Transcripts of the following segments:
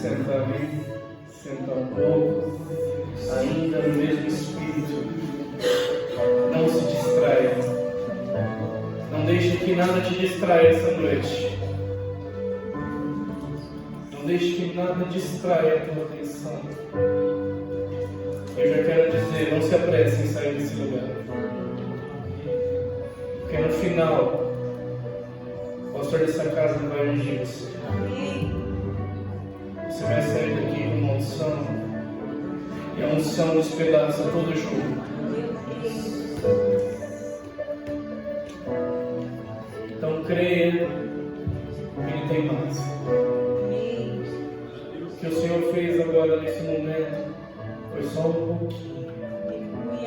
Senta ali, senta um pouco, ainda no mesmo espírito. Não se distraia. Não deixe que nada te distraia essa noite. Não deixe que nada distraia a tua atenção. Eu já quero dizer, não se apresse em sair desse lugar. Porque no final, o pastor dessa casa vai ungir você. Você vai sair daqui com uma unção. E a unção despedaça todo jugo. Então creia que Ele tem mais. O que o Senhor fez agora nesse momento foi só um pouquinho.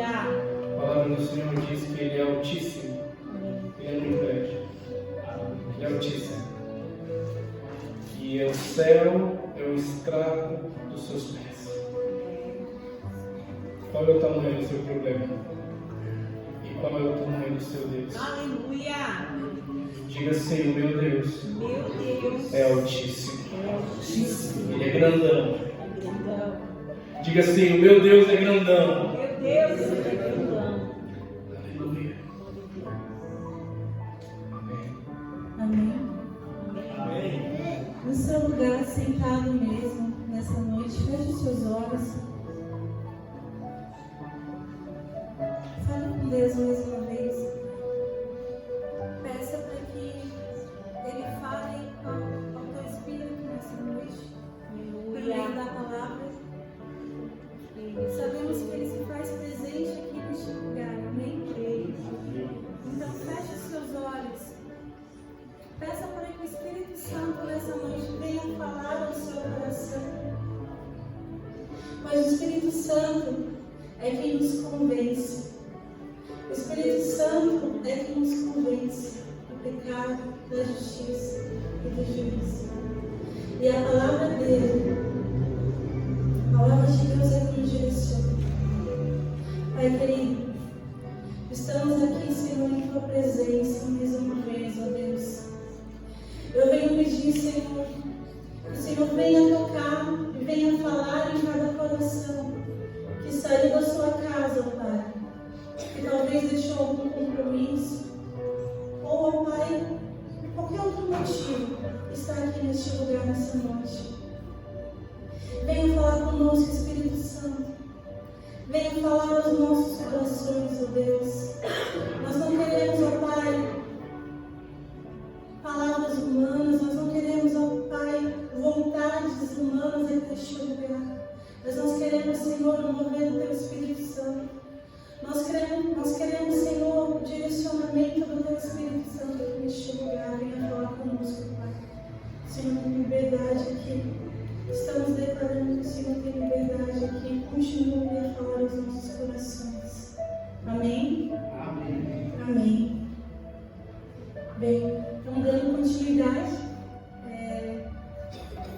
A palavra do Senhor diz que Ele é altíssimo. Ele não impede. Ele é altíssimo. E é o céu, é o estrado dos seus pés. Qual é o tamanho do seu problema? E qual é o tamanho do seu Deus? Aleluia! Diga assim, o meu Deus, é altíssimo. Ele é grandão. Diga assim, o meu Deus é grandão. Meu Deus é grandão. Aleluia. Amém. Amém. No seu lugar, sentado mesmo, nessa noite, feche os seus olhos. Fale com Deus mais uma vez. Peça para que Ele fale ao teu espírito nessa noite. Por meio da palavra. Sabemos que Ele se faz presente aqui neste lugar. Amém? Então feche os seus olhos. Peça para que o Espírito Santo nessa noite venha falar ao seu coração. Mas o Espírito Santo é quem nos convence. O Espírito Santo é quem nos convence do pecado, da justiça e do juízo. E a palavra dele, a palavra de Deus é quem nos direciona. Pai querido, estamos aqui, Senhor, em tua presença mais uma vez, ó Deus. Eu venho pedir, Senhor, que o Senhor venha tocar e venha falar em cada coração que saiu da sua casa, ó Pai, que talvez deixou algum compromisso, ou, ó Pai, por qualquer outro motivo, está aqui neste lugar nessa noite. Venha falar conosco, Espírito Santo. Venha falar aos nossos corações, ó Deus. Nós não queremos, ó Pai, palavras humanas, nós não queremos, ó Pai, vontades humanas neste lugar. Mas nós queremos, Senhor, o mover do Teu Espírito Santo. Nós queremos, Senhor, o direcionamento do Teu Espírito Santo aqui neste lugar. Venha falar conosco, Pai. Senhor, tem liberdade aqui. Estamos declarando que o Senhor tem liberdade aqui. Continue a falar aos nossos corações. Amém? Amém. Amém. Bem, então dando continuidade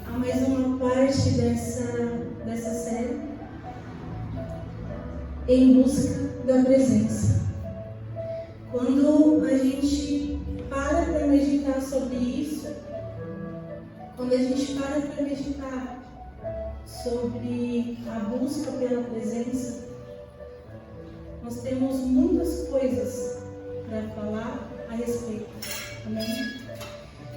a mais uma parte dessa série, em busca da presença. Quando a gente para meditar sobre isso, quando a gente para meditar sobre a busca pela presença, nós temos muitas coisas para falar a respeito. Amém?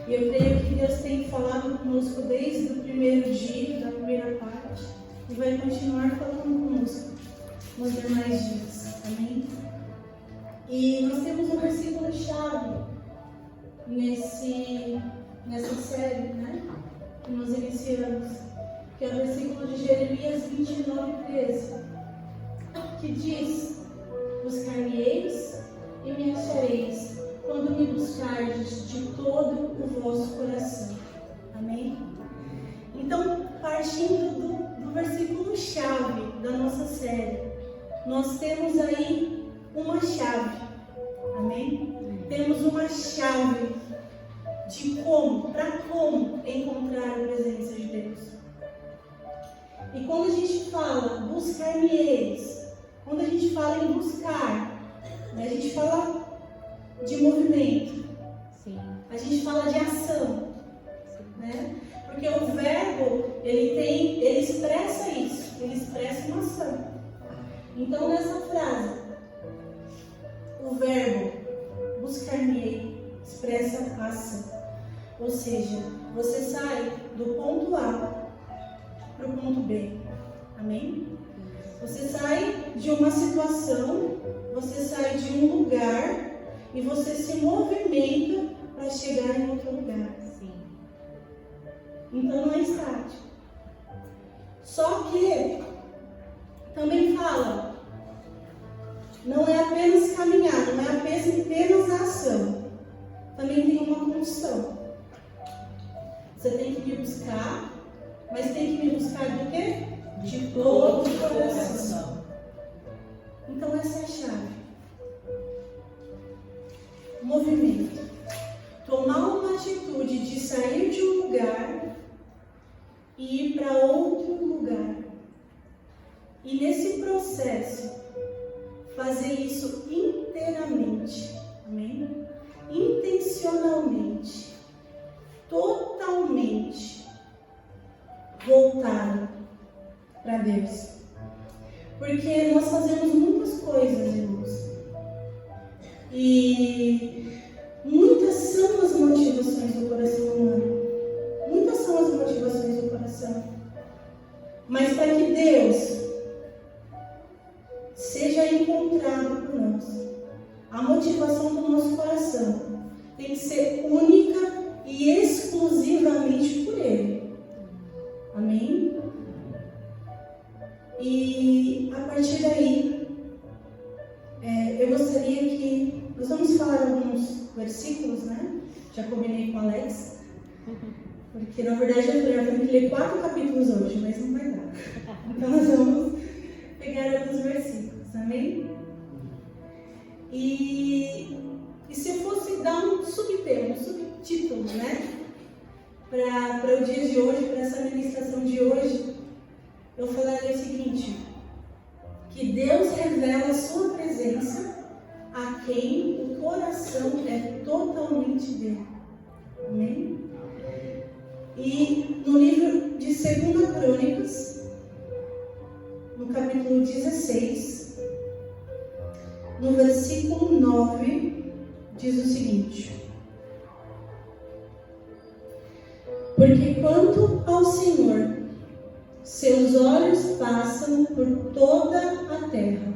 E eu creio que Deus tem falado conosco desde o primeiro dia, da primeira parte, e vai continuar falando conosco nos demais dias. Amém? E nós temos um versículo-chave nessa série, né? Que nós iniciamos, que é o versículo de Jeremias 29:13, que diz: buscar-me-eis e me achareis, quando me buscardes de todo o vosso coração. Amém? Então, partindo do versículo-chave da nossa série, nós temos aí uma chave. Amém? Temos uma chave de para como encontrar a presença de Deus. E quando a gente fala buscar-me-eis, quando a gente fala em buscar, né, a gente fala de movimento. Sim. A gente fala de ação, né? Porque o verbo, ele expressa isso, ele expressa uma ação. Então, nessa frase, o verbo buscar-me-ei expressa ação. Ou seja, você sai do ponto A para o ponto B. Amém? Você sai de uma situação, você sai de um lugar e você se movimenta para chegar em outro lugar. Sim. Então não é estático. Só que também fala, não é apenas caminhar, não é apenas a ação. Também tem uma condição. Você tem que me buscar, mas tem que me buscar do quê? De todo o coração. Então essa é a chave. Movimento. Tomar uma atitude de sair de um lugar e ir para outro lugar. E nesse processo, fazer isso inteiramente. Amém? Intencionalmente. Totalmente voltado para Deus. Porque nós fazemos muitas coisas, irmãos. E muitas são as motivações do coração humano. Muitas são as motivações do coração. Mas para que Deus seja encontrado por nós, a motivação do nosso coração tem que ser única e exclusivamente por Ele. Amém? E a partir daí, eu gostaria que nós vamos falar alguns versículos, né? Já combinei com o Alex, porque na verdade eu tenho que ler 4 capítulos hoje, mas não vai dar. Então nós vamos pegar alguns versículos, amém? E se eu fosse dar um subtema, um subtítulo, né? Para o dia de hoje, para essa ministração de hoje, eu falaria o seguinte: que Deus revela a sua presença a quem o coração é totalmente dele. Amém? E no livro de 2 Crônicas, no capítulo 16, no versículo 9, diz o seguinte: porque quanto ao Senhor, seus olhos passam por toda a terra,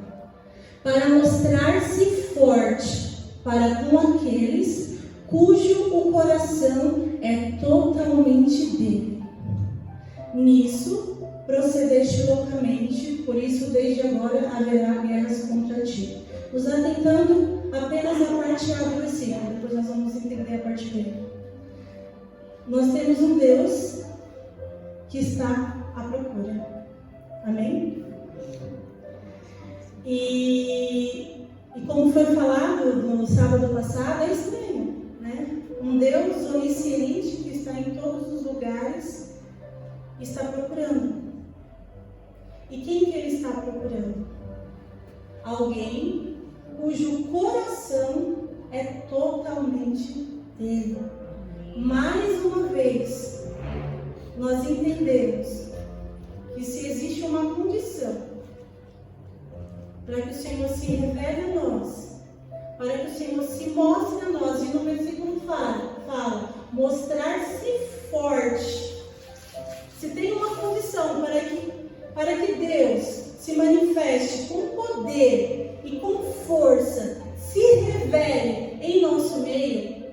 para mostrar-se forte para com aqueles cujo o coração é totalmente dele. Nisso procedeste loucamente, por isso desde agora haverá guerras contra ti. Nos atentando apenas à parte A do versículo, depois nós vamos entender a parte B. Nós temos um Deus que está à procura. Amém? E como foi falado no sábado passado, é estranho, né? Um Deus onisciente que está em todos os lugares está procurando. E quem que ele está procurando? Alguém cujo coração é totalmente dele. Mais uma vez, nós entendemos que se existe uma condição para que o Senhor se revele a nós, para que o Senhor se mostre a nós, e no versículo fala mostrar-se forte. Se tem uma condição para que Deus se manifeste com poder e com força, se revele em nosso meio,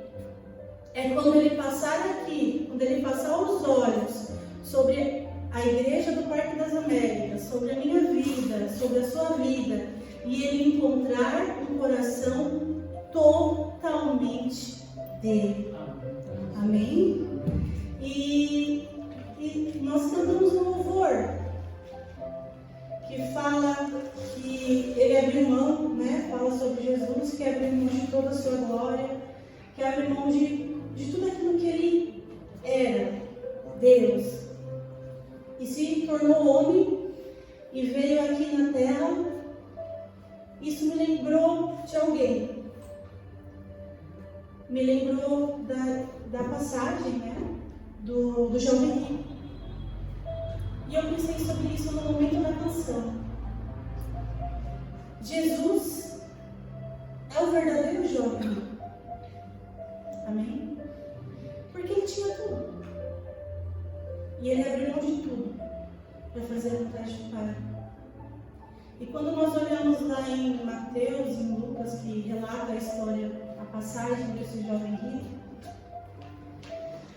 é quando Ele passar aqui, quando Ele passar os olhos sobre a Igreja do Parque das Américas, sobre a minha vida, sobre a sua vida, e Ele encontrar um coração totalmente dele. Amém? E nós cantamos um louvor que fala que Ele abriu mão, né? Fala sobre Jesus, que abriu mão de toda a sua glória, que abriu mão de tudo aquilo que Ele era, Deus, e se tornou homem e veio aqui na terra. Isso me lembrou de alguém. Me lembrou da passagem, né, do jovem rico. E eu pensei sobre isso no momento da canção. Jesus é o verdadeiro jovem. Amém? Porque ele tinha tudo. E ele abriu mão de tudo para fazer a vontade do Pai. E quando nós olhamos lá em Mateus, em Lucas, que relata a história, a passagem desse jovem rico,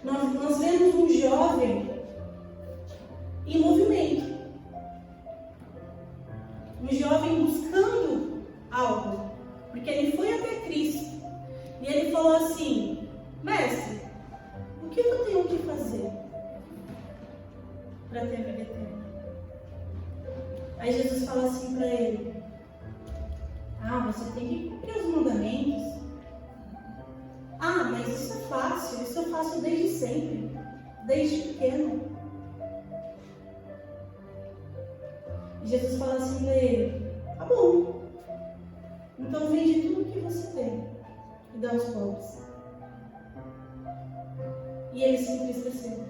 nós vemos um jovem em movimento. Um jovem buscando algo. Porque ele foi até Cristo. E ele falou assim: Mestre, o que eu tenho que fazer para ter a vida eterna? Aí Jesus fala assim para ele: você tem que cumprir os mandamentos. Mas isso é fácil, isso eu faço desde sempre, desde pequeno. E Jesus fala assim para ele: tá bom, então vende tudo que você tem e dá aos pobres. E ele se entristeceu.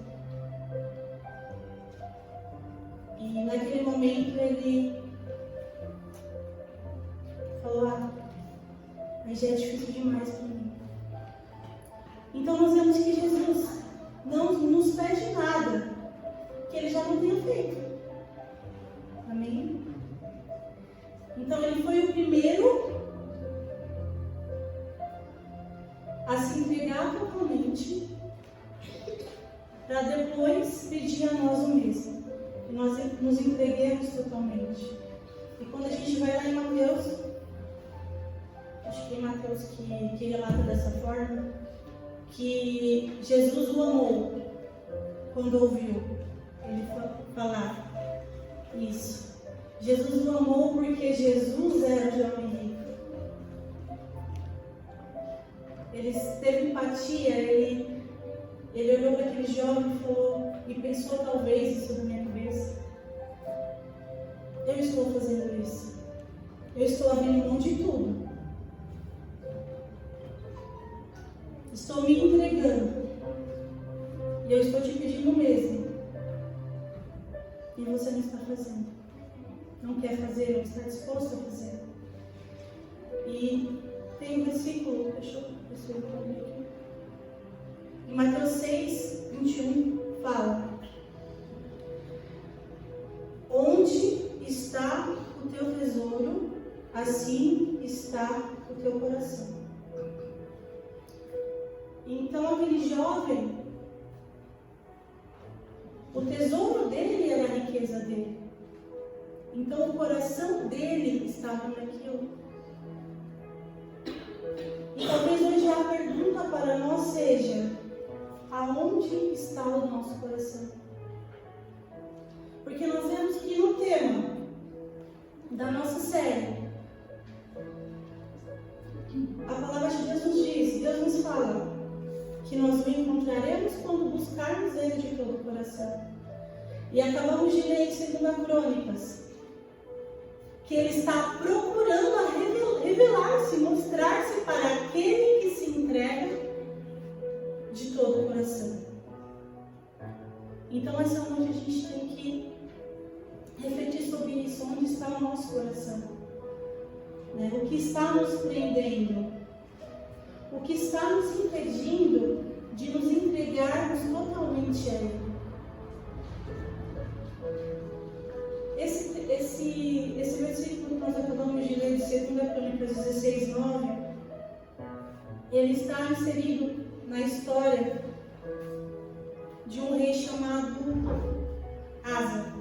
E naquele momento ele falou: mas já é difícil demais para mim. Então nós vemos que Jesus não nos pede nada que ele já não tenha feito. Amém? Então ele foi o primeiro a se entregar totalmente, para depois pedir a nós o mesmo. Que nós nos entreguemos totalmente. E quando a gente vai lá em Mateus, acho que é Mateus que relata dessa forma, que Jesus o amou quando ouviu ele falar isso. Jesus o amou porque Jesus era o jovem rico. Ele teve empatia, ele olhou para aquele jovem e falou, e pensou talvez isso na minha cabeça: eu estou fazendo isso, eu estou abrindo mão de tudo, estou me entregando, e eu estou te pedindo o mesmo, e você não está fazendo, não quer fazer, não está disposto a fazer. E tem um versículo, deixa eu ver aqui, em Mateus 6, 21, fala: onde está o teu tesouro, assim está o teu coração. Então aquele jovem, o tesouro dele era a riqueza dele. Então o coração dele estava naquilo. E talvez hoje a pergunta para nós seja: aonde está o nosso coração? Porque nós vemos que no tema da nossa série, a palavra de Deus nos diz, Deus nos fala que nós o encontraremos quando buscarmos Ele de todo o coração. E acabamos de ler em 2 Crônicas que Ele está procurando a revelar-se, mostrar-se para aquele que se entrega de todo o coração. Então essa noite a gente tem que refletir sobre isso, onde está o nosso coração, né? O que está nos prendendo, o que está nos impedindo de nos entregarmos totalmente a Ele. Esse versículo que nós acabamos de ler de 2 Crônicas 16, 9, ele está inserido na história de um rei chamado Asa.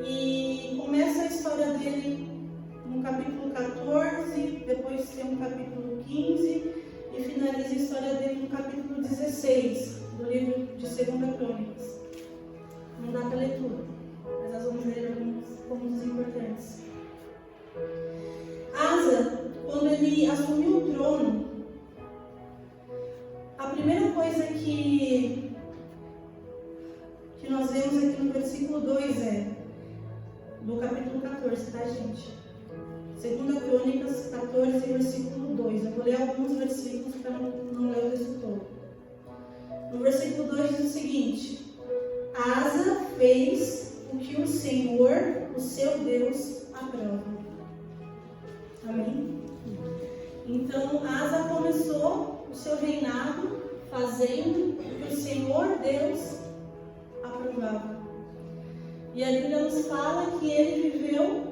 E começa a história dele no capítulo 14, depois tem um capítulo 15 e finaliza a história dele no capítulo 16 do livro de 2 Crônicas. Não dá para ler tudo, mas nós vamos ler alguns pontos importantes. Asa, quando ele assumiu o trono, a primeira coisa que nós vemos aqui no versículo 2 do capítulo 14, tá, gente? 2 Crônicas 14, versículo 2. Eu vou ler alguns versículos para não ler o texto todo. No versículo 2 diz o seguinte: Asa fez o que o Senhor, o seu Deus, aprova. Amém? Então, Asa começou o seu reinado fazendo o que o Senhor Deus aprovava. E a Bíblia nos fala que ele viveu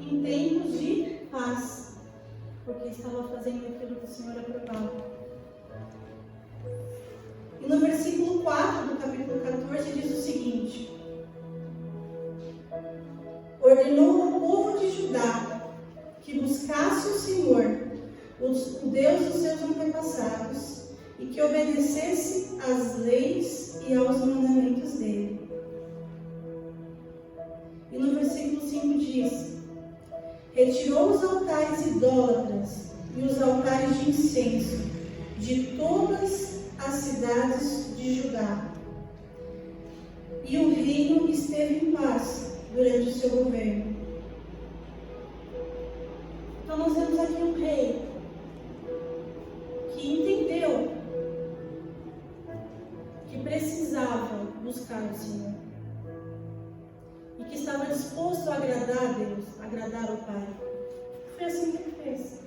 em tempos de paz, porque estava fazendo aquilo que o Senhor aprovava. E no versículo 4 do capítulo 14 diz o seguinte: ordenou ao povo de Judá que buscasse o Senhor, o Deus dos seus antepassados, e que obedecesse às leis e aos mandamentos dele. E no versículo 5 diz: retirou os altares idólatras e os altares de incenso de todas as cidades de Judá. E o reino esteve em paz durante o seu governo. Então nós vemos aqui um rei que entendeu que precisava buscar o Senhor e que estava disposto a agradar a Deus, agradar ao Pai. Foi assim que ele fez.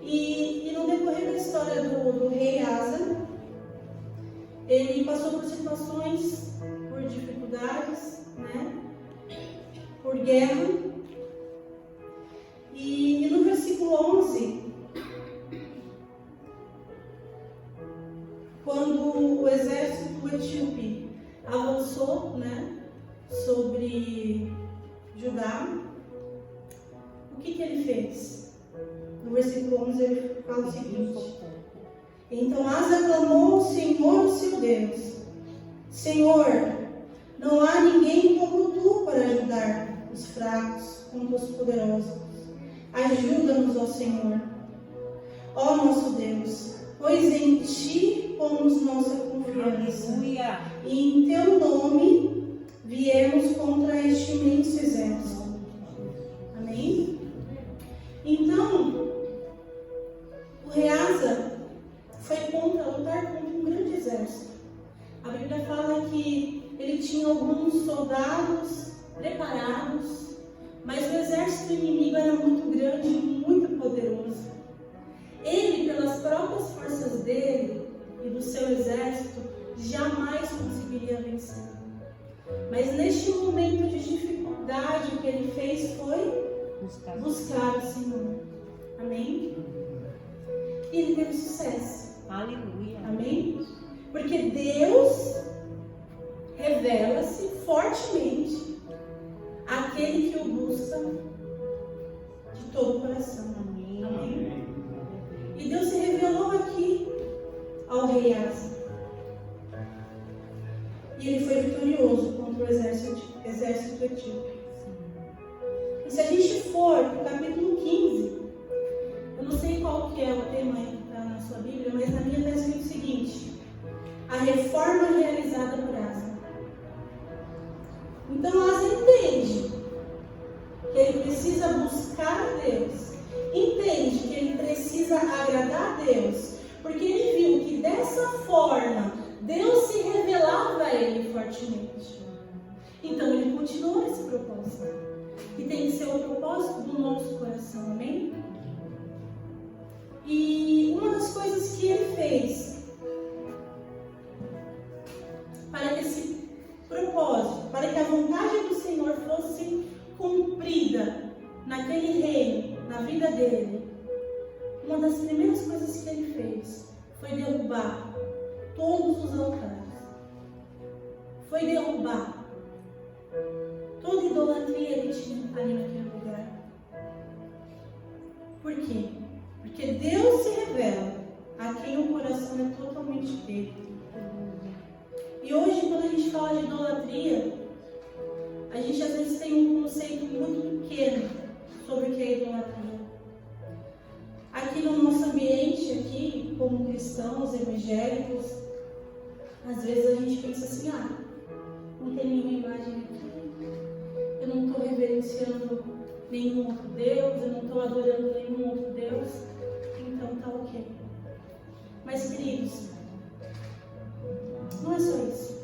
E no decorrer da história do rei Asa, ele passou por situações, por dificuldades, né? Por guerra. E no versículo 11, quando o exército etíope avançou, né, sobre Judá, o que ele fez? No versículo 11 ele fala o seguinte: então Asa clamou ao Senhor, o seu Deus: Senhor, não há ninguém como tu para ajudar os fracos contra os poderosos. Ajuda-nos, ó Senhor, ó nosso Deus, pois em ti pomos nossa confiança. Aleluia. E em teu nome viemos contra este imenso exército. Amém? Então, o rei Asa foi lutar contra um grande exército. A Bíblia fala que ele tinha alguns soldados preparados, mas o exército inimigo era muito grande e muito poderoso. Ele, pelas próprias forças dele e do seu exército, jamais conseguiria vencer. Mas neste momento de dificuldade, o que ele fez foi buscar o Senhor. Amém? E ele teve sucesso. Aleluia. Amém? Porque Deus revela-se fortemente àquele que o busca de todo o coração. Amém. Amém? E Deus se revelou aqui ao rei Asa. E ele foi vitorioso contra o exército etíope. E se a gente for para o capítulo 15, eu não sei qual que é o tema aí que está na sua Bíblia, mas na minha está escrito o seguinte: a reforma realizada por Asa. Então Asa entende que ele precisa buscar a Deus, entende que ele precisa agradar a Deus, porque ele viu que dessa forma Deus se revelava a ele fortemente. Então ele continuou nesse propósito, que tem que ser o propósito do nosso coração, amém? E uma das coisas que ele fez para que esse propósito, para que a vontade do Senhor fosse cumprida naquele reino, na vida dele, uma das primeiras coisas que ele fez foi derrubar todos os altares. Foi derrubar toda idolatria que tinha ali naquele lugar. Por quê? Porque Deus se revela a quem o coração é totalmente dele. E hoje, quando a gente fala de idolatria, a gente às vezes tem um conceito muito pequeno sobre o que é idolatria. Aqui no nosso ambiente, aqui, como cristãos evangélicos, às vezes a gente pensa assim: não tem nenhuma imagem aqui, eu não estou reverenciando nenhum outro Deus, eu não estou adorando nenhum outro Deus, então tá ok. Mas, queridos, não é só isso.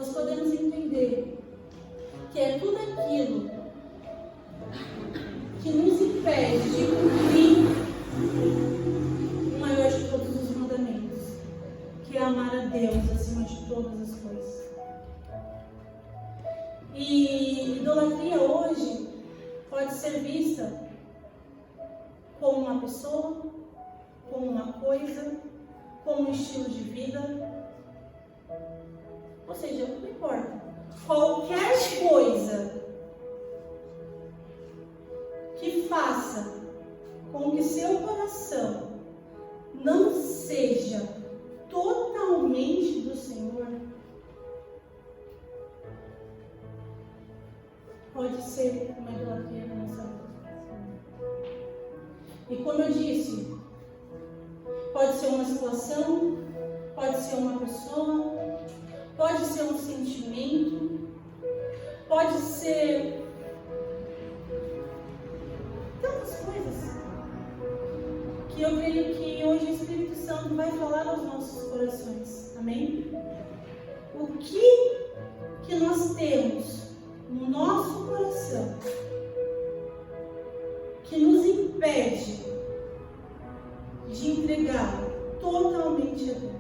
nós podemos entender que é tudo aquilo que nos impede de cumprir o maior de todos os mandamentos, que é amar a Deus acima de todas as coisas. E idolatria hoje pode ser vista como uma pessoa, como uma coisa, como um estilo de vida. Ou seja, não importa. Qualquer coisa que faça com que seu coração não seja totalmente do Senhor, pode ser uma idolatria na nossa vida. E como eu disse, pode ser uma situação, pode ser uma pessoa, pode ser um sentimento, pode ser tantas coisas que eu creio que hoje o Espírito Santo vai falar aos nossos corações. Amém? O que nós temos no nosso coração que nos impede de entregá-lo totalmente a Deus?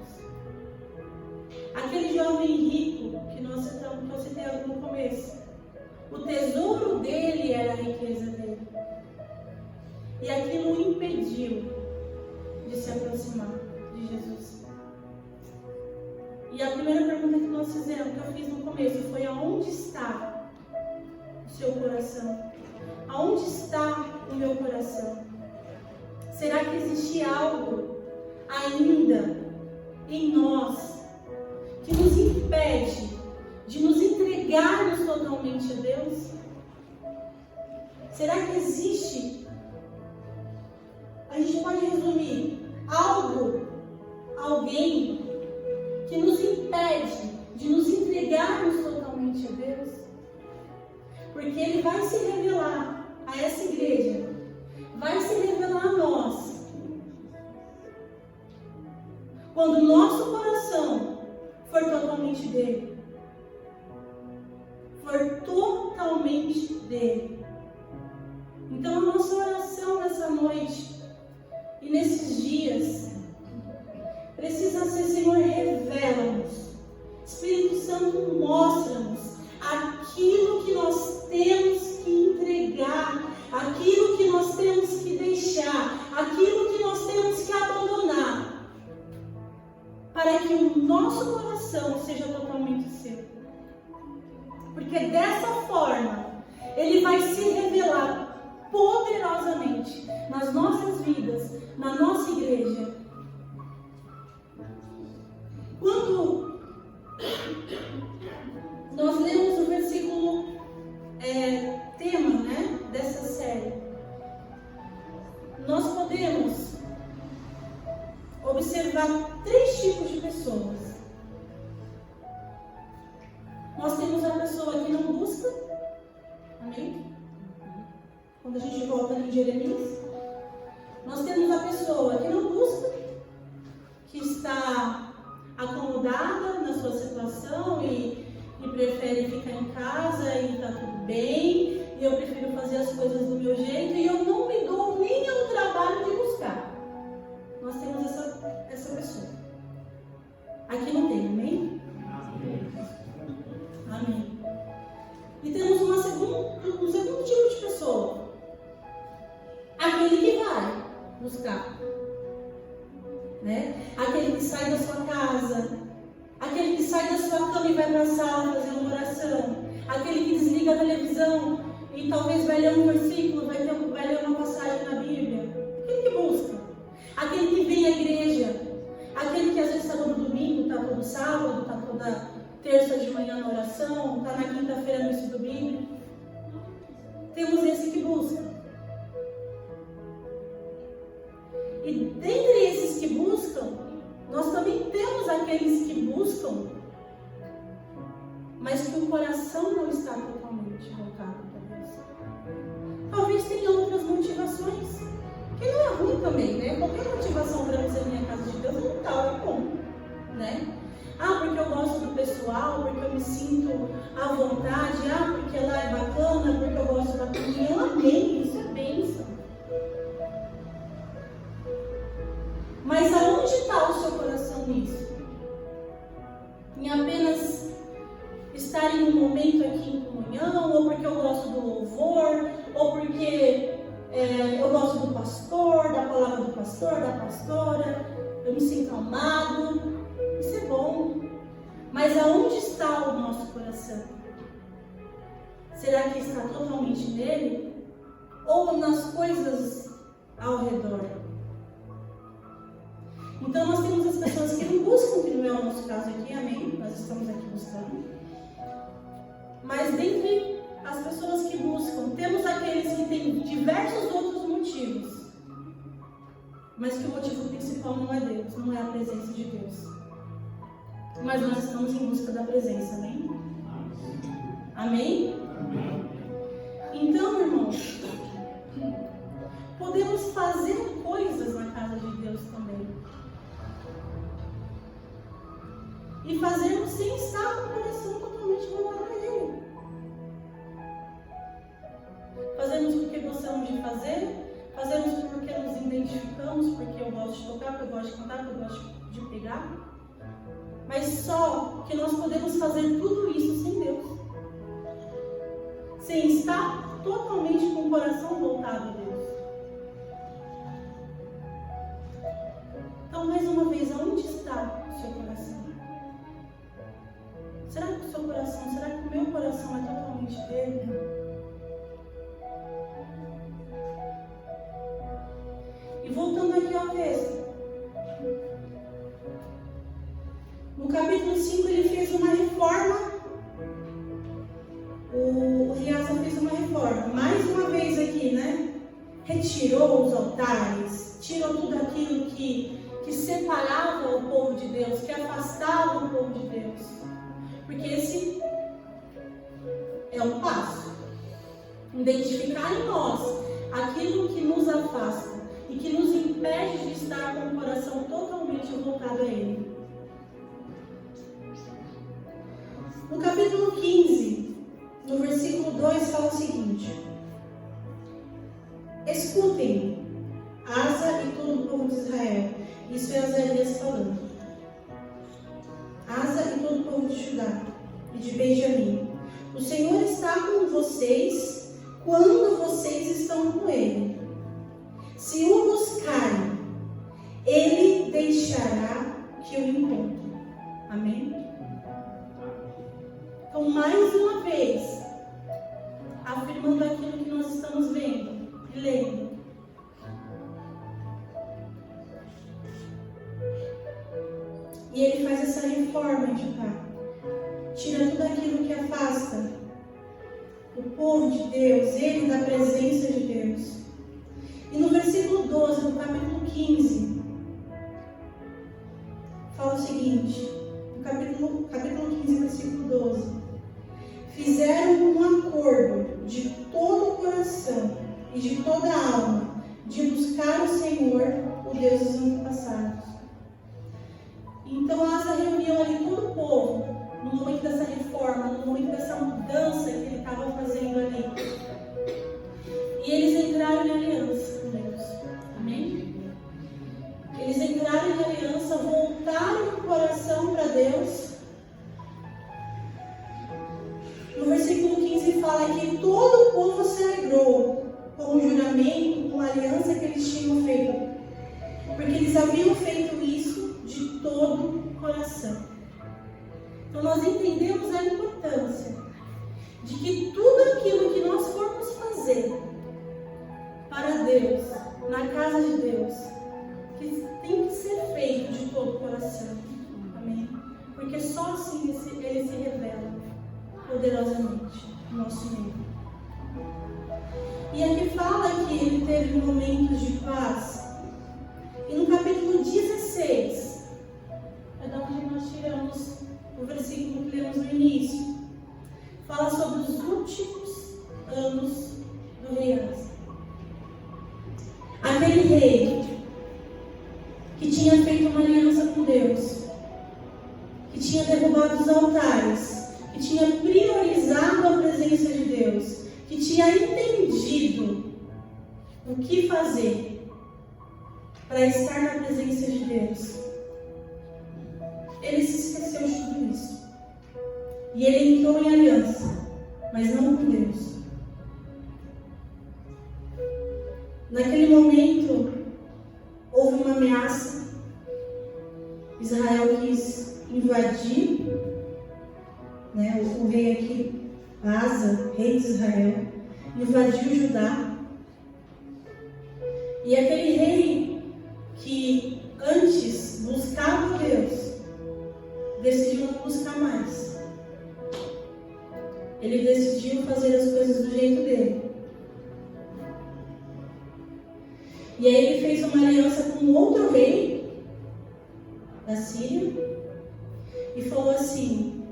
Aquele jovem rico que eu citei no começo, o tesouro dele era a riqueza dele. E aquilo o impediu de se aproximar de Jesus. E a primeira pergunta que nós fizemos, que eu fiz no começo, foi: aonde está o seu coração? Aonde está o meu coração? Será que existe algo ainda em nós que nos impede de nos entregarmos totalmente a Deus? Será que existe? A gente pode resumir algo, alguém que nos impede de nos entregarmos totalmente a Deus? Porque Ele vai se revelar a essa igreja, vai se revelar a nós, quando o nosso coração for totalmente dele. For totalmente dele. Então a nossa oração nessa noite e nesses dias precisa ser: Senhor, revela-nos. Espírito Santo, mostra-nos aquilo que nós temos que entregar, aquilo que nós temos que deixar, aquilo que nós temos que abandonar, para que o nosso coração seja totalmente seu. Porque dessa forma Ele vai se revelar poderosamente nas nossas vidas, na nossa igreja. Quando nós lemos o versículo tema, dessa série, nós podemos observar 3 tipos de pessoas. Nós temos a pessoa que não busca, amém? Quando a gente volta em Jeremias, nós temos a pessoa que não busca, que está acomodada na sua situação e prefere ficar em casa e está tudo bem, e eu prefiro fazer as coisas do meu jeito e eu não me dou nem ao trabalho de buscar. Nós temos essa pessoa. Aqui não tem, amém? Amém. E temos um segundo tipo de pessoa. Aquele que vai buscar. Aquele que sai da sua casa. Aquele que sai da sua cama e vai para a sala fazer uma oração. Aquele que desliga a televisão e talvez vai ler um versículo, vai ler uma passagem na Bíblia. Aquele que busca. Aquele que vem à igreja. Aquele que às vezes está todo domingo, está todo sábado, está toda terça de manhã na oração, está na quinta-feira no estudo bíblico. Temos esse que busca. E dentre esses que buscam, nós também temos aqueles que buscam, mas que o coração não está totalmente voltado para Deus. Talvez tenha outras motivações, que não é ruim também, Qualquer motivação para você vir à casa de Deus é bom, porque eu gosto do pessoal, porque eu eu me sinto à vontade, porque lá é bacana, porque eu gosto da comunhão. Amém, isso é bênção. Mas aonde está o seu coração nisso? Em apenas estar em um momento aqui em comunhão, ou porque eu gosto do louvor, ou porque eu gosto do pastor, da palavra do pastor, da pastora, eu me sinto amado. Isso é bom. Mas aonde está o nosso coração? Será que está totalmente nele? Ou nas coisas ao redor? Então nós temos as pessoas que não buscam, que não é o nosso caso aqui, amém? Nós estamos aqui buscando. Mas dentre as pessoas que buscam, temos aqueles que têm diversos outros motivos, mas que o motivo principal não é Deus, não é a presença de Deus. Mas nós estamos em busca da presença, amém? Amém? Então, irmãos, podemos fazer coisas na casa de Deus também. E fazermos sem estar com o coração totalmente voltado a Ele. Fazemos porque gostamos de fazer, fazemos porque nos identificamos, porque eu gosto de tocar, porque eu gosto de cantar, porque eu gosto de pregar. Mas só que nós podemos fazer tudo isso sem Deus. Sem estar totalmente com o coração voltado a Deus. Então, mais uma vez, aonde está o seu coração? Será que o seu coração, será que o meu coração é totalmente dele? E voltando aqui ao texto. No capítulo 5 ele fez uma reforma. O Riasa fez uma reforma. Mais uma vez aqui, né? Retirou os altares, tirou tudo aquilo que separava o povo de Deus, que afastava o povo de Deus. Porque esse é um passo. Identificar em nós aquilo que nos afasta e que nos impede de estar com o coração totalmente voltado a Ele. No capítulo 15, no versículo 2, fala o seguinte: escutem, Asa e todo o povo de Israel. Isso é Azarias falando. Asa e todo o povo de Judá e de Benjamim. O Senhor está com vocês quando vocês estão com Ele. Se o buscarem, Ele deixará que o encontre. Amém? Então, mais uma vez, afirmando aquilo que nós estamos vendo e lendo. E Ele faz essa reforma em Judá. Tira tudo aquilo que afasta o povo de Deus, Ele da presença de Deus. E no versículo 12, no capítulo 15, fala o seguinte, no capítulo 15, versículo 12: fizeram um acordo de todo o coração e de toda a alma de buscar o Senhor, o Deus dos antepassados. Então Asa reuniu ali todo o povo, no momento dessa reforma, no momento dessa mudança que ele estava fazendo ali. E eles entraram em aliança com Deus. Amém? Eles entraram em aliança, voltaram o coração para Deus. No versículo 15 fala que todo o povo se alegrou com o juramento, com a aliança que eles tinham feito. Porque eles haviam feito isso de todo o coração. Então nós entendemos a importância de que tudo aquilo que nós formos fazer para Deus, na casa de Deus, que tem que ser feito de todo o coração. Amém? Porque só assim Ele se revela poderosamente no nosso meio. E aqui fala que ele teve momentos de paz. E no capítulo 16, é da onde nós tiramos o versículo que lemos no início, fala sobre os últimos anos do rei Asa. Aquele rei que tinha feito uma aliança com Deus, que tinha derrubado os altares, tinha priorizado a presença de Deus, que tinha entendido o que fazer para estar na presença de Deus, ele se esqueceu de tudo isso. E ele entrou em aliança, mas não com Deus. Naquele momento, houve uma ameaça. Israel quis invadir, o rei aqui, Asa, rei de Israel, invadiu Judá. E aquele rei que antes buscava Deus, decidiu não buscar mais. Ele decidiu fazer as coisas do jeito dele. E aí ele fez uma aliança com outro rei da Síria e falou assim: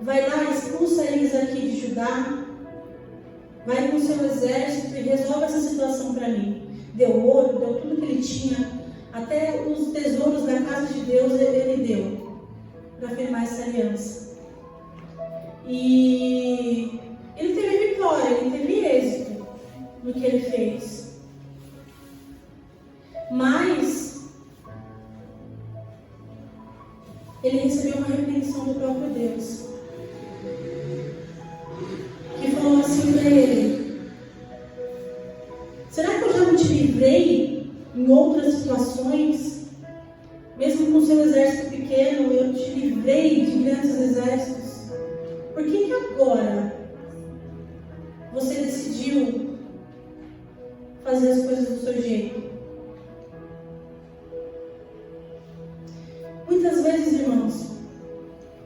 vai lá, expulsa eles aqui de Judá, vai com o seu exército e resolve essa situação para mim. Deu ouro, deu tudo que ele tinha, até os tesouros da casa de Deus ele deu para firmar essa aliança. E ele teve vitória, ele teve êxito no que ele fez. Mas ele recebeu uma repreensão do próprio Deus, que falou assim para ele: será que eu já não te livrei em outras situações? Mesmo com seu exército pequeno, eu te livrei de grandes exércitos. Por que agora você decidiu fazer as coisas do seu jeito? Muitas vezes, irmãos,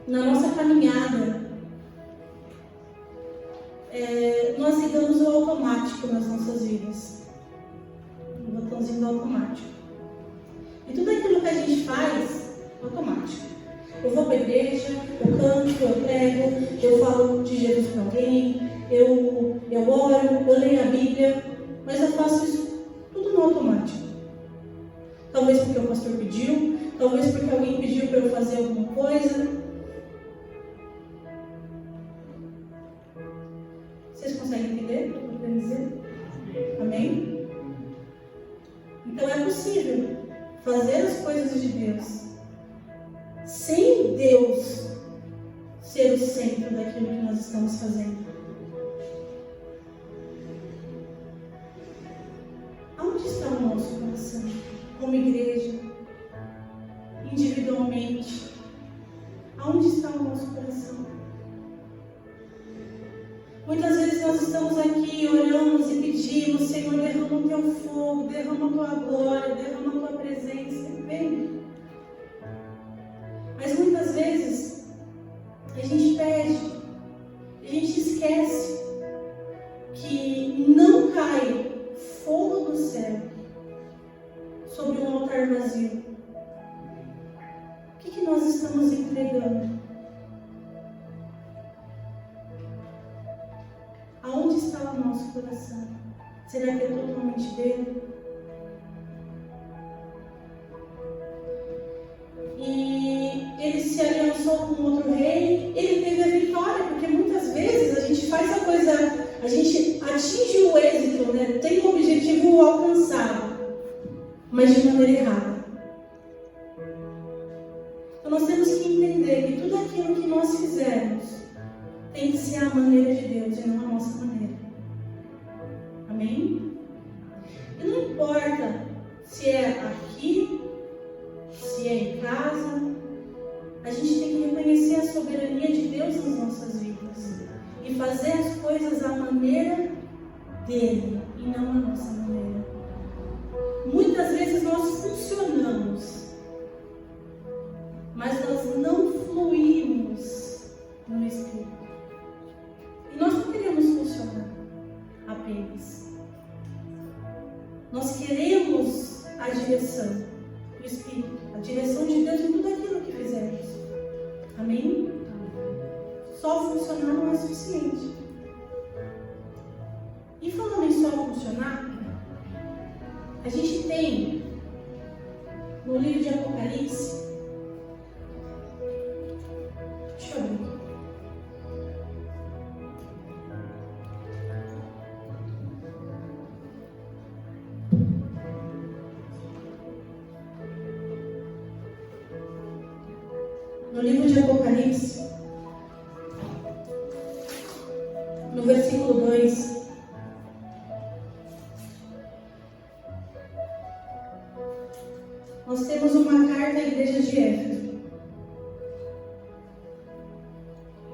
na nossa caminhada, nós ligamos o automático nas nossas vidas. Um botãozinho do automático. E tudo aquilo que a gente faz, automático. Eu vou para a igreja, eu canto, eu prego, eu falo de Jesus para alguém, eu oro, eu leio a Bíblia, mas eu faço isso tudo no automático. Talvez porque o pastor pediu, talvez porque alguém pediu para eu fazer alguma coisa. Vocês conseguem entender o que eu estou querendo dizer? Amém? Então é possível fazer as coisas de Deus sem Deus ser o centro daquilo que nós estamos fazendo. Aonde está o nosso coração? Como igreja, individualmente, aonde está o nosso coração? Muitas vezes nós estamos aqui, oramos e pedimos: Senhor, derrama o teu fogo, derrama a tua glória, derrama a tua presença, vem. Mas muitas vezes a gente pede, a gente esquece que não cai fogo do céu sobre um altar vazio. O que nós estamos entregando? Aonde está o nosso coração? Será que é totalmente dele? E ele se aliançou com outro rei, ele teve a vitória, porque muitas vezes a gente faz a coisa, a gente atinge o êxito, tem o objetivo alcançado, mas de maneira errada. Então nós temos que entender que tudo aquilo que nós fizermos tem que ser a maneira de Deus e não a nossa maneira. Amém? E não importa se é aqui, se é em casa, a gente tem que reconhecer a soberania de Deus nas nossas vidas e fazer as coisas à maneira dele e não à nossa maneira. Muitas vezes nós funcionamos, mas nós não fluímos no Espírito. E nós não queremos funcionar apenas. Nós queremos a direção do Espírito, a direção de Deus em tudo aquilo que fizermos. Amém? Só funcionar não é suficiente. E falando em só funcionar, a gente tem no livro de Apocalipse eu abrir aqui. No livro de Apocalipse, no versículo 2, nós temos uma carta à igreja de Éfeso.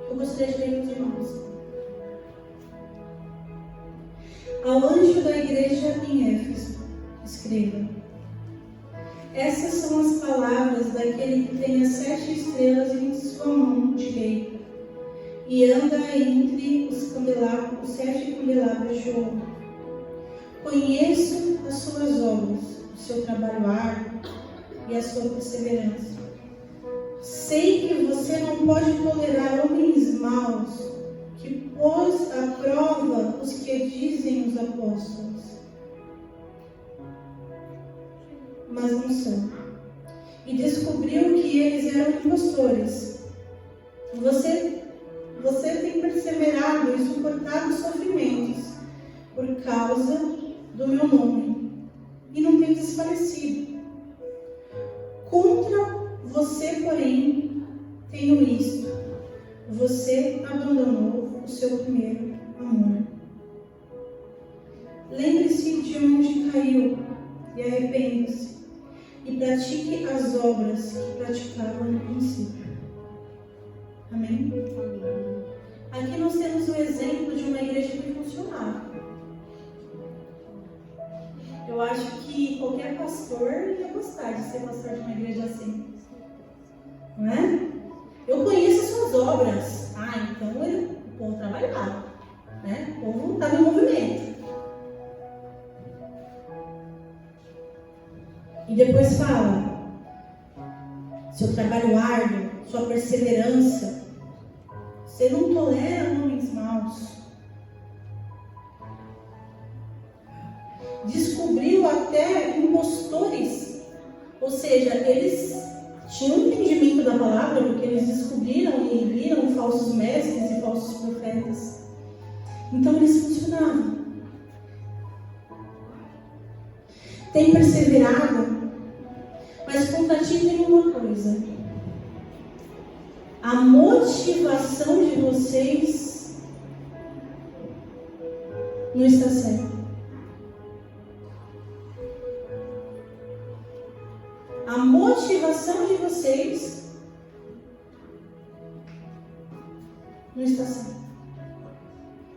Eu gostaria de ler para os irmãos. Ao anjo da igreja em Éfeso, escreva: essas são as palavras daquele que tem as 7 estrelas em sua mão direita e anda entre os 7 candelabros de ouro. Conheço as suas obras, o seu trabalho árduo e a sua perseverança. Sei que você não pode tolerar homens maus, que pôs à prova os que dizem os apóstolos, mas não são, e descobriu que eles eram impostores. Você tem perseverado e suportado sofrimentos por causa do meu nome, e não tem desfalecido. Contra você, porém, tenho isto: você abandonou o seu primeiro amor. Lembre-se de onde caiu e arrependa-se, e pratique as obras que praticava no princípio. Amém? Aqui nós temos o exemplo de uma igreja que funcionava. Eu acho que qualquer pastor ia gostar de ser pastor de uma igreja assim. Não é? Eu conheço as suas obras. Então o povo trabalhava, né? O povo estava em movimento. E depois fala: seu trabalho árduo, sua perseverança, você não tolera homens maus. Descobriu até impostores, ou seja, eles tinham um entendimento da palavra, porque eles descobriram e viram falsos mestres e falsos profetas. Então eles funcionavam. Tem perseverado, mas contra ti tem uma coisa: a motivação de vocês não está certa. A motivação de vocês não está certa.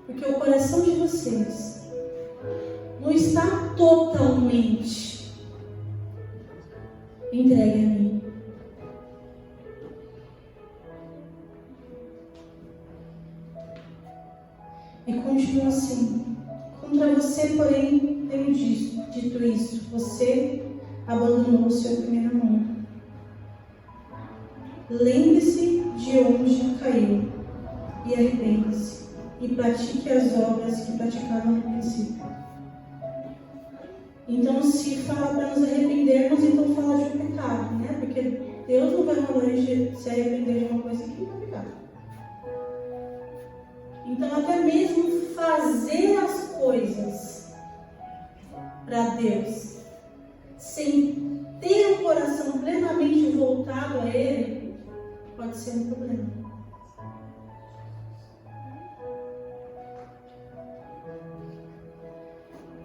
Porque o coração de vocês não está totalmente entregue a mim. E continua assim: contra você, porém, tenho dito isso: você abandonou o seu primeiro amor. Lembre-se de onde caiu e arrependa-se, e pratique as obras que praticava no princípio. Então, se fala para nos arrependermos, então fala de um pecado, né? Porque Deus não vai mandar a gente se arrepender de uma coisa que não é pecado. Então, até mesmo fazer as coisas para Deus, sem ter o coração plenamente voltado a Ele, pode ser um problema.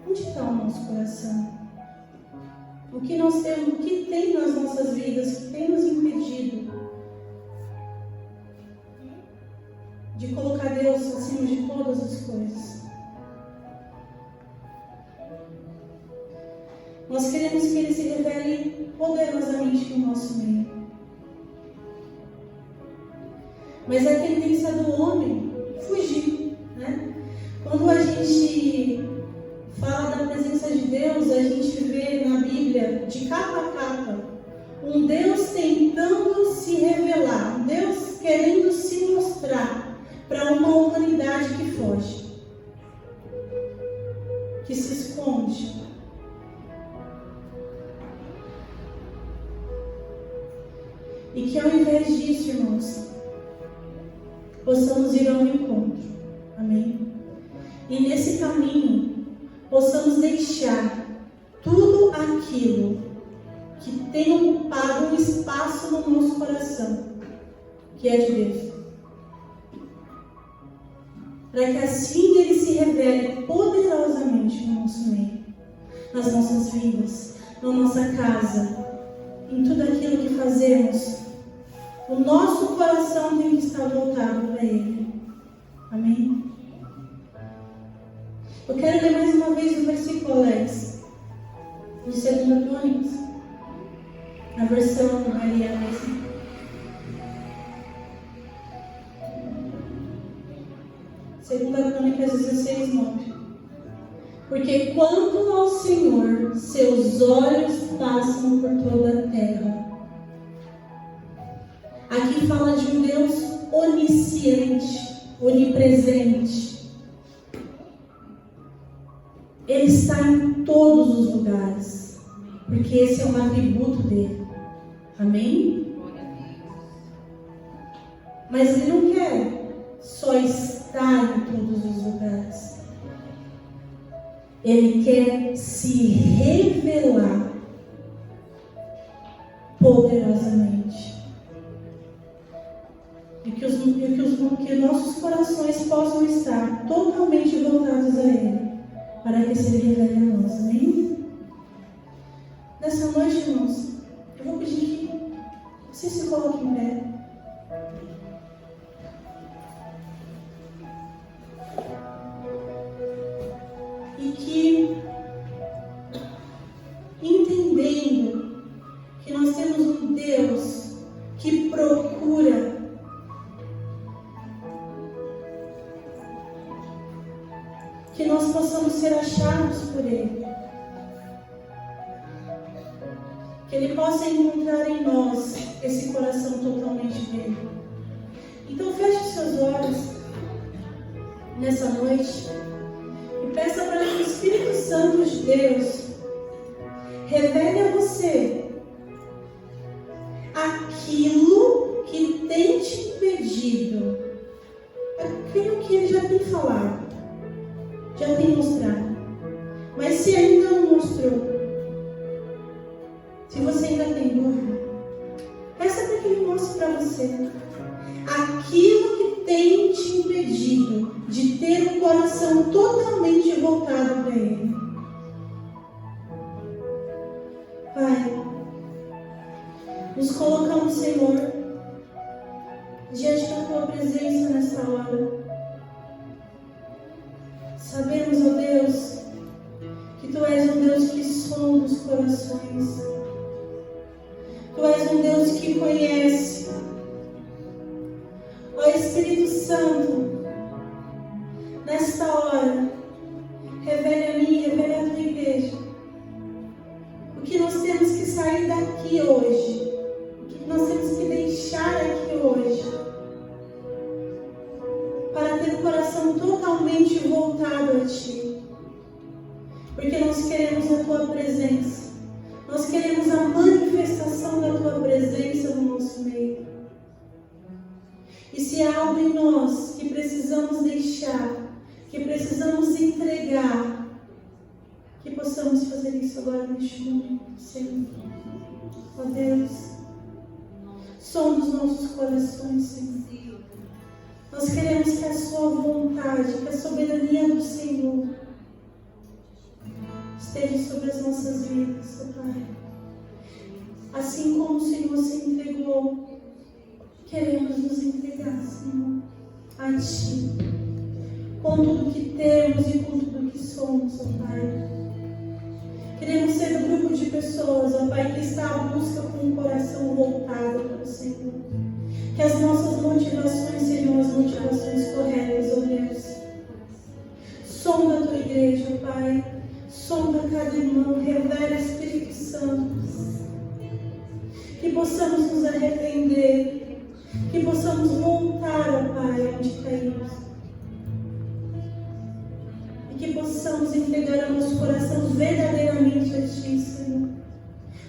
Onde está o nosso coração? O que nós temos, o que tem nas nossas vidas, que tem nos impedido de colocar Deus acima de todas as coisas? Nós queremos que Ele se revele poderosamente no nosso meio. Mas é a tendência do homem fugir, né? Quando a gente fala da presença de Deus, a gente vê na Bíblia, de capa a capa, um Deus tentando se revelar, um Deus querendo se mostrar para uma humanidade que foge, que se esconde. E que ao invés disso, irmãos, possamos ir ao encontro. Amém? E nesse caminho, possamos deixar tudo aquilo que tem ocupado um espaço no nosso coração, que é de Deus. Para que assim Ele se revele poderosamente no nosso meio, nas nossas vidas, na nossa casa, em tudo aquilo que fazemos. O nosso coração tem que estar voltado para Ele. Amém? Eu quero ler mais uma vez o versículo, Alex, de 2 Crônicas, a versão Maria mesmo. Segunda Crônicas 16, 9. Porque quanto ao Senhor, seus olhos passam por toda a terra. Aqui fala de um Deus onisciente, onipresente. Ele está em todos os lugares, porque esse é um atributo dele. Amém? Mas Ele não quer só estar em todos os lugares. Ele quer se revelar poderosamente. E que nossos corações possam estar totalmente voltados a Ele, para que se revele a nós. Amém? Nessa noite, irmãos, eu vou pedir que você se coloque em pé. E que, entendendo que nós temos um Deus que procura que nós possamos ser achados por Ele, que Ele possa encontrar em nós esse coração totalmente dele. Então feche seus olhos nessa noite e peça para que o Espírito Santo de Deus revele a você aquilo que tem te impedido, aquilo que Ele já tem falado, já tem mostrado. Mas se ainda não mostrou, se você ainda tem dúvida, peça para que Ele mostre para você aquilo que tem te impedido de ter o coração totalmente voltado para Ele. Pai, nos colocamos, Senhor, diante da Tua presença nesta hora. Sabemos, ó Deus, que Tu és um Deus que sonda os corações. Tu és um Deus que conhece. Ó Espírito Santo, nesta hora, revele a mim, revele a Tua igreja o que nós temos que sair daqui hoje, o que nós temos que deixar aqui hoje, para ter o coração totalmente voltado a Ti, porque nós queremos a Tua presença, nós queremos a manifestação da Tua presença no nosso meio. E se há algo em nós que precisamos deixar, que precisamos entregar, que possamos fazer isso agora neste momento, Senhor. Ó Deus, sonda os nossos corações, Senhor. Nós queremos que a Sua vontade, que a soberania do Senhor esteja sobre as nossas vidas, ó Pai. Assim como o Senhor se entregou, queremos nos entregar, Senhor, a Ti, com tudo que temos e com tudo que somos, ó Pai. Queremos ser um grupo de pessoas, ó Pai, que está à busca com o coração voltado para o Senhor. Que as nossas motivações sejam as motivações corretas, ó Deus. Sonda a Tua igreja, ó Pai. Sonda cada irmão, revela, Espírito Santo. Que possamos nos arrepender. Que possamos voltar, ó Pai, onde caímos. E que possamos entregar o nosso coração verdadeiramente a Ti, Senhor.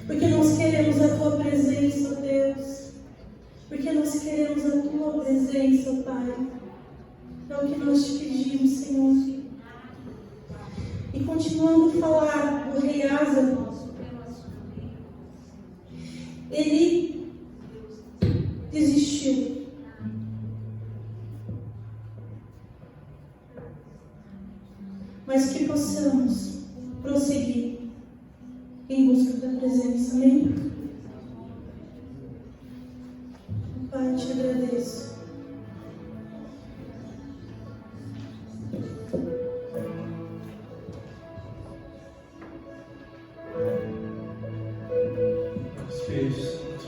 Porque nós queremos a Tua presença, ó Deus. Porque nós queremos a Tua presença. presença, Pai. É o que nós te pedimos, Senhor. E continuando a falar do rei Asa, ele desistiu. Mas que possamos prosseguir em busca da presença, amém? Pai, te agradeço. Espírito Santo.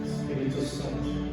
Espírito Santo.